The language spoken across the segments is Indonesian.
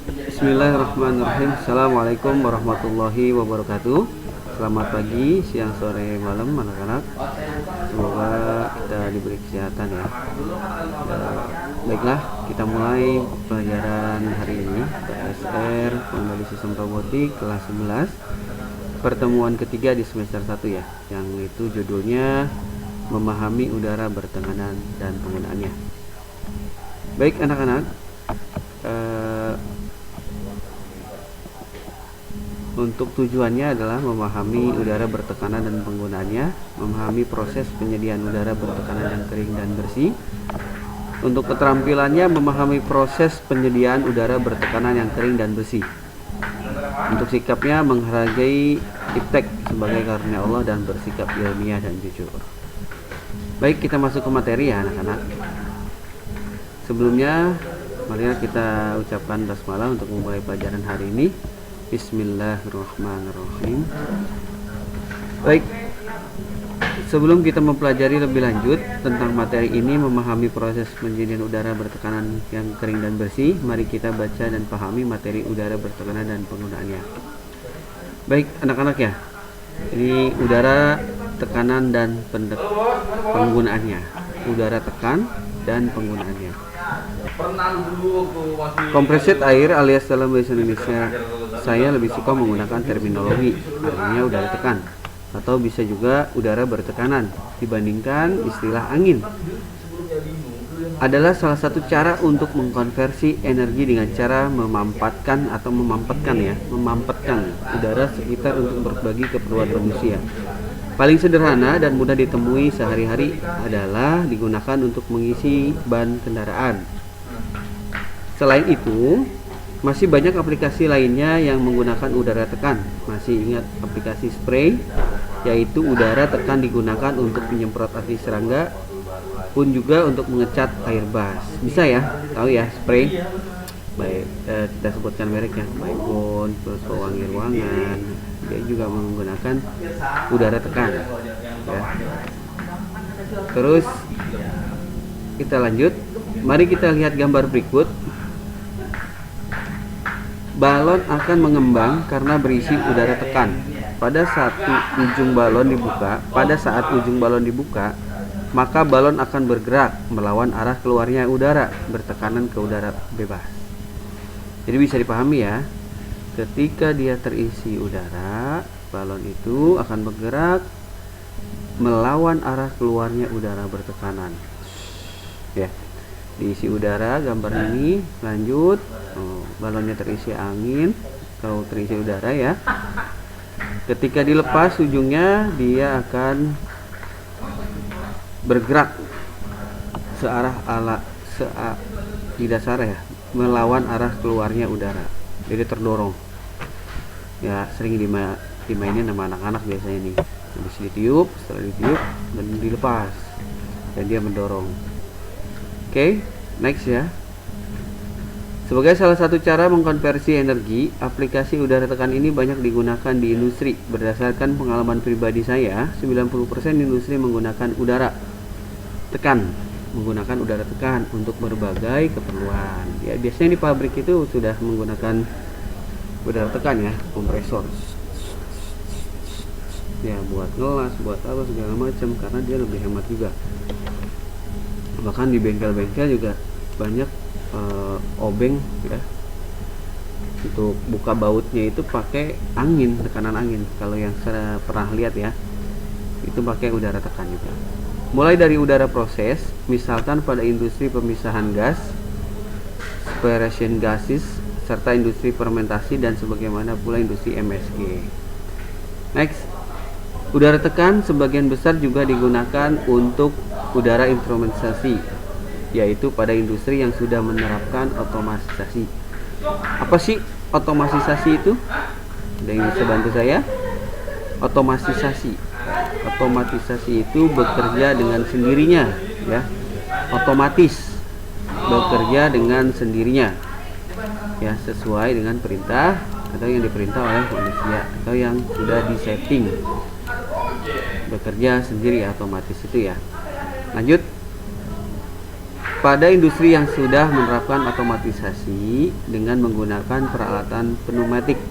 Bismillahirrahmanirrahim. Assalamualaikum warahmatullahi wabarakatuh. Selamat pagi, siang, sore, malam anak-anak. Semoga kita diberi kesehatan ya. Baiklah, kita mulai pelajaran hari ini PSR Pengendali Sistem Robotik kelas 11, pertemuan ketiga di semester 1 ya, yang itu judulnya memahami udara bertekanan dan penggunaannya. Baik anak-anak, untuk tujuannya adalah memahami udara bertekanan dan penggunaannya, memahami proses penyediaan udara bertekanan yang kering dan bersih. Untuk keterampilannya, memahami proses penyediaan udara bertekanan yang kering dan bersih. Untuk sikapnya, menghargai iptek sebagai karunia Allah dan bersikap ilmiah dan jujur. Baik, kita masuk ke materi ya anak-anak. Sebelumnya, mari kita ucapkan basmalah untuk memulai pelajaran hari ini. Bismillahirrahmanirrahim. Baik, sebelum kita mempelajari lebih lanjut tentang materi ini, memahami proses penyediaan udara bertekanan yang kering dan bersih, mari kita baca dan pahami materi udara bertekanan dan penggunaannya. Baik anak-anak ya, ini udara tekanan dan penggunaannya. Udara tekan dan penggunaannya. Kompresit air alias dalam bahasa Indonesia saya lebih suka menggunakan terminologi artinya udara tekan, atau bisa juga udara bertekanan dibandingkan istilah angin. Adalah salah satu cara untuk mengkonversi energi dengan cara memampatkan udara sekitar untuk berbagi keperluan manusia. Paling sederhana dan mudah ditemui sehari-hari adalah digunakan untuk mengisi ban kendaraan. Selain itu, masih banyak aplikasi lainnya yang menggunakan udara tekan. Masih ingat aplikasi spray, yaitu udara tekan digunakan untuk menyemprot api serangga, pun juga untuk mengecat air bas. Bisa ya, tahu ya spray. Baik, kita sebutkan mereknya, Baygon, terus pewangi ruangan. Dia juga menggunakan udara tekan. Ya. Terus kita lanjut. Mari kita lihat gambar berikut. Balon akan mengembang karena berisi udara tekan. Pada saat ujung balon dibuka, maka balon akan bergerak melawan arah keluarnya udara bertekanan ke udara bebas. Jadi bisa dipahami ya, ketika dia terisi udara, balon itu akan bergerak melawan arah keluarnya udara bertekanan. Ya, diisi udara gambar ini. Lanjut, balonnya terisi angin atau terisi udara ya. Ketika dilepas ujungnya, dia akan bergerak di dasar ya, melawan arah keluarnya udara. Jadi terdorong. Ya, sering dimainin sama anak-anak biasanya nih. Habis ditiup, setelah ditiup dan dilepas, dan dia mendorong. Oke, next ya. Sebagai salah satu cara mengkonversi energi, aplikasi udara tekan ini banyak digunakan di industri. Berdasarkan pengalaman pribadi saya, 90% industri menggunakan udara tekan untuk berbagai keperluan. Ya, biasanya di pabrik itu sudah menggunakan udara tekan ya, kompresor. Ya, buat ngelas, buat apa segala macam, karena dia lebih hemat juga. Bahkan di bengkel-bengkel juga banyak obeng ya, untuk buka bautnya itu pakai angin, tekanan angin. Kalau yang saya pernah lihat ya, itu pakai udara tekan juga. Mulai dari udara proses, misalkan pada industri pemisahan gas, separation gases, serta industri fermentasi, dan sebagaimana pula industri MSG. Next, udara tekan sebagian besar juga digunakan untuk udara instrumentasi, yaitu pada industri yang sudah menerapkan otomatisasi. Apa sih otomatisasi itu? Ada yang bisa bantu saya? Otomatisasi itu bekerja dengan sendirinya ya. Otomatis bekerja dengan sendirinya ya, sesuai dengan perintah atau yang diperintah oleh manusia atau yang sudah disetting. Bekerja sendiri ya, otomatis itu ya. Lanjut. Pada industri yang sudah menerapkan otomatisasi dengan menggunakan peralatan pneumatik.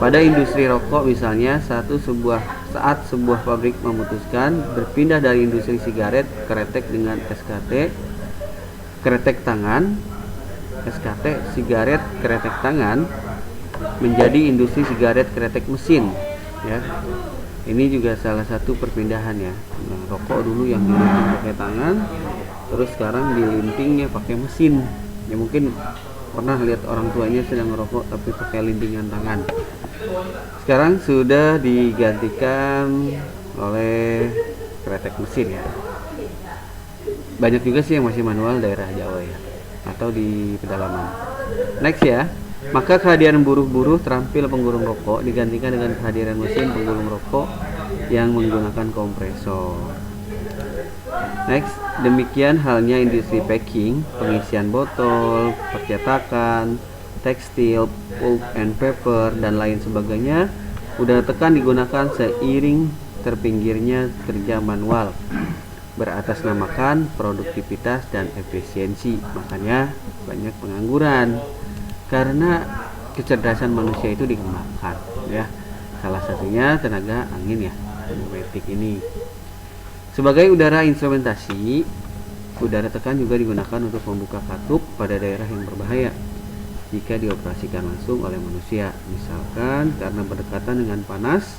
Pada industri rokok misalnya, saat sebuah pabrik memutuskan berpindah dari industri sigaret kretek dengan sigaret kretek tangan menjadi industri sigaret kretek mesin, ya. Ini juga salah satu perpindahan ya. Nah, rokok dulu yang dilinting pakai tangan, terus sekarang dilintingnya pakai mesin. Ya mungkin pernah lihat orang tuanya sedang merokok tapi pakai lintingan tangan. Sekarang sudah digantikan oleh kretek mesin ya. Banyak juga sih yang masih manual daerah Jawa ya, atau di pedalaman. Next ya. Maka kehadiran buruh-buruh terampil penggulung rokok digantikan dengan kehadiran mesin penggulung rokok yang menggunakan kompresor. Next, demikian halnya industri packing, pengisian botol, percetakan, tekstil, pulp and paper, dan lain sebagainya udara tekan digunakan seiring terpinggirnya kerja manual, beratasnamakan produktivitas dan efisiensi. Makanya banyak pengangguran karena kecerdasan manusia itu dikembangkan ya. Salah satunya tenaga angin ya, pneumatik ini. Sebagai udara instrumentasi, udara tekan juga digunakan untuk membuka katup pada daerah yang berbahaya jika dioperasikan langsung oleh manusia, misalkan karena berdekatan dengan panas,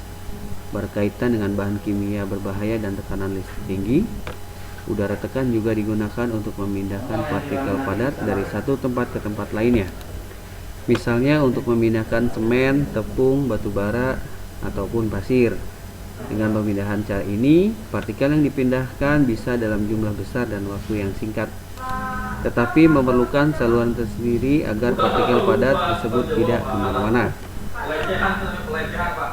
berkaitan dengan bahan kimia berbahaya dan tekanan listrik tinggi. Udara tekan juga digunakan untuk memindahkan partikel padat dari satu tempat ke tempat lainnya, misalnya untuk memindahkan semen, tepung, batu bara, ataupun pasir. Dengan pemindahan cara ini, partikel yang dipindahkan bisa dalam jumlah besar dan waktu yang singkat, tetapi memerlukan saluran tersendiri agar partikel padat tersebut tidak kemana-mana.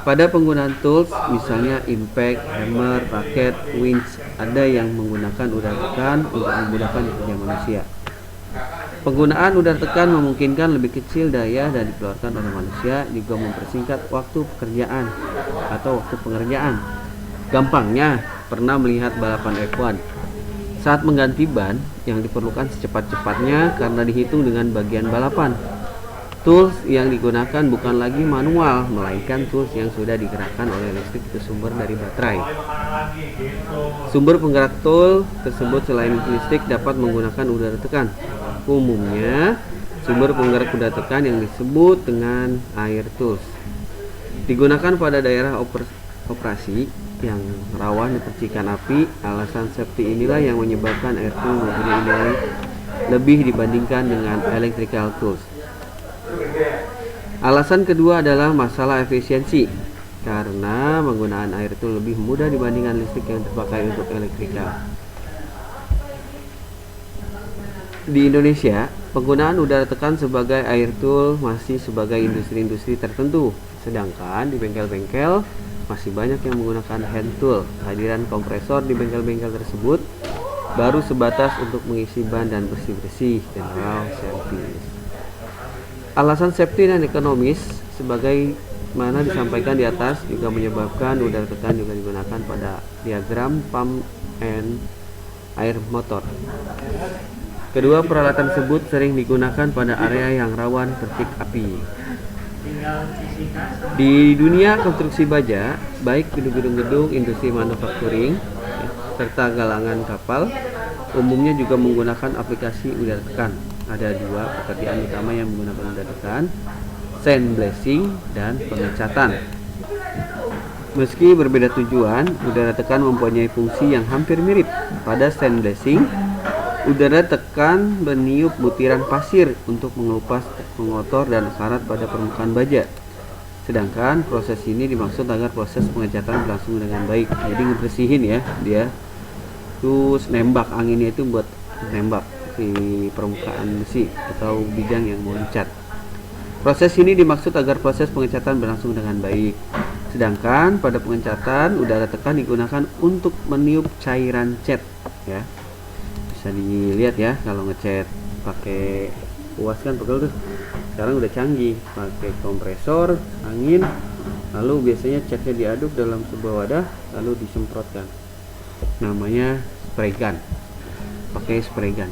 Pada penggunaan tools, misalnya impact, hammer, raket, winch, ada yang menggunakan udara tekan untuk memudahkan kerja manusia. Penggunaan udara tekan memungkinkan lebih kecil daya dan dikeluarkan oleh manusia, juga mempersingkat waktu pekerjaan atau waktu pengerjaan. Gampangnya, pernah melihat balapan F1. Saat mengganti ban, yang diperlukan secepat-cepatnya karena dihitung dengan bagian balapan. Tools yang digunakan bukan lagi manual, melainkan tools yang sudah digerakkan oleh listrik bersumber dari baterai. Sumber penggerak tool tersebut selain listrik dapat menggunakan udara tekan. Umumnya, sumber penggerak udara tekan yang disebut dengan air tools digunakan pada daerah operasi yang rawan percikan api. Alasan safety inilah yang menyebabkan air tool mempunyai nilai lebih dibandingkan dengan electrical tools. Alasan kedua adalah masalah efisiensi, karena penggunaan air tool lebih mudah dibandingkan listrik yang terpakai untuk electrical. Di Indonesia, penggunaan udara tekan sebagai air tool masih sebagai industri-industri tertentu, sedangkan di bengkel-bengkel masih banyak yang menggunakan hand tool. Kehadiran kompresor di bengkel-bengkel tersebut baru sebatas untuk mengisi ban dan bersih-bersih general service. Alasan safety dan ekonomis sebagai mana disampaikan di atas juga menyebabkan udara tekan juga digunakan pada diagram pump and air motor. Kedua peralatan tersebut sering digunakan pada area yang rawan percik api. Di dunia konstruksi baja, baik gedung-gedung industri manufacturing serta galangan kapal, umumnya juga menggunakan aplikasi udara tekan. Ada dua pekerjaan utama yang menggunakan udara tekan, sandblasting dan pengecatan. Meski berbeda tujuan, udara tekan mempunyai fungsi yang hampir mirip. Pada sandblasting, udara tekan meniup butiran pasir untuk mengelupas pengotor dan karat pada permukaan baja. Sedangkan proses ini dimaksud agar proses pengecatan berlangsung dengan baik. Jadi ngebersihin ya dia. Terus nembak, anginnya itu buat nembak si permukaan besi atau bidang yang mau dicat. Proses ini dimaksud agar proses pengecatan berlangsung dengan baik. Sedangkan pada pengecatan, udara tekan digunakan untuk meniup cairan cat ya. Bisa dilihat ya, kalau ngecat pakai kuas kan pegel tuh. Sekarang udah canggih, pakai kompresor, angin, lalu biasanya catnya diaduk dalam sebuah wadah lalu disemprotkan. Namanya spray gun. pakai spray gun.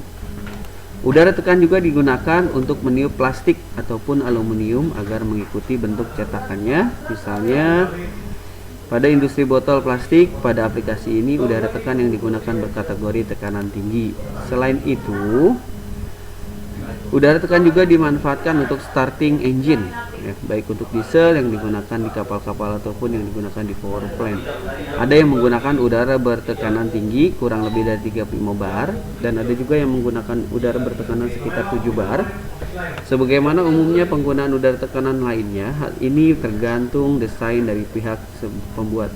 Udara tekan juga digunakan untuk meniup plastik ataupun aluminium agar mengikuti bentuk cetakannya. Misalnya pada industri botol plastik, pada aplikasi ini udara tekan yang digunakan berkategori tekanan tinggi. Selain itu, udara tekan juga dimanfaatkan untuk starting engine, ya, baik untuk diesel yang digunakan di kapal-kapal ataupun yang digunakan di power plant. Ada yang menggunakan udara bertekanan tinggi kurang lebih dari 35 bar, dan ada juga yang menggunakan udara bertekanan sekitar 7 bar. Sebagaimana umumnya penggunaan udara tekanan lainnya, hal ini tergantung desain dari pihak pembuat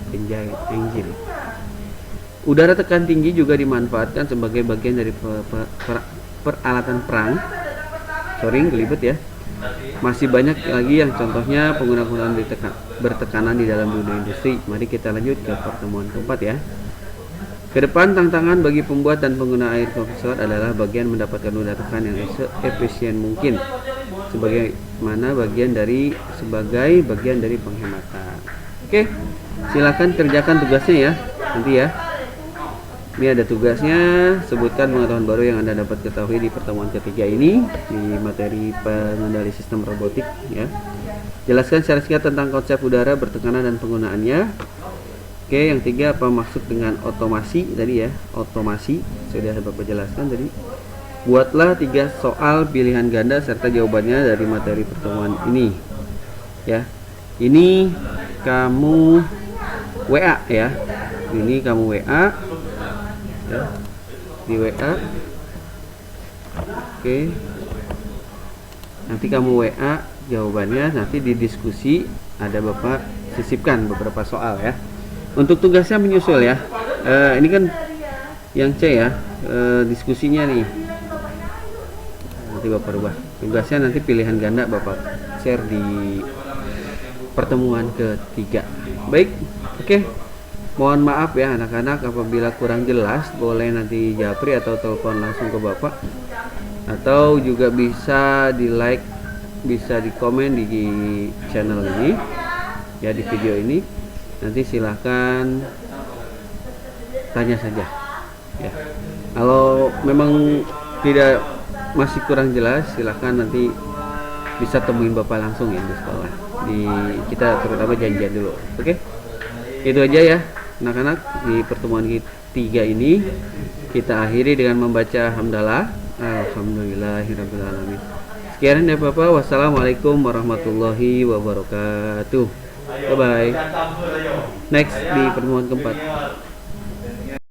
engine. Udara tekan tinggi juga dimanfaatkan sebagai bagian dari peralatan perang. Sorry, gelibet ya. Masih banyak lagi yang contohnya penggunaan bertekanan di dalam dunia industri. Mari kita lanjut ke pertemuan keempat ya. Kedepan tantangan bagi pembuat dan pengguna air kompresor adalah bagian mendapatkan udara tekan yang efisien mungkin sebagai bagian dari penghematan. Oke, silakan kerjakan tugasnya ya nanti ya. Ini ada tugasnya, sebutkan pengetahuan baru yang Anda dapat ketahui di pertemuan ketiga ini di materi pengendali sistem robotik ya. Jelaskan secara singkat tentang konsep udara bertekanan dan penggunaannya. Oke, yang tiga, apa maksud dengan otomasi tadi ya? Otomasi sudah Bapak jelaskan tadi. Buatlah 3 soal pilihan ganda serta jawabannya dari materi pertemuan ini. Ya. Ini kamu WA ya. Ini kamu WA. Ya. Di WA. Oke. Nanti kamu WA jawabannya, nanti di diskusi ada Bapak sisipkan beberapa soal ya. Untuk tugasnya menyusul ya. Ini kan yang C ya, diskusinya nih. Nanti Bapak rubah. Tugasnya nanti pilihan ganda Bapak share di pertemuan ketiga. Baik, oke. Mohon maaf ya anak-anak apabila kurang jelas, boleh nanti japri atau telepon langsung ke Bapak. Atau juga bisa di like, bisa di komen di channel ini ya, di video ini. Nanti silahkan tanya saja ya. Kalau memang tidak masih kurang jelas, silahkan nanti bisa temuin Bapak langsung ya di sekolah. Kita terutama janjian dulu. Oke, itu aja ya anak-anak. Di pertemuan ketiga ini kita akhiri dengan membaca hamdalah. Alhamdulillahirrahmanirrahim. Sekian ya Bapak. Wassalamualaikum warahmatullahi wabarakatuh. Bye bye. Next di pertemuan keempat.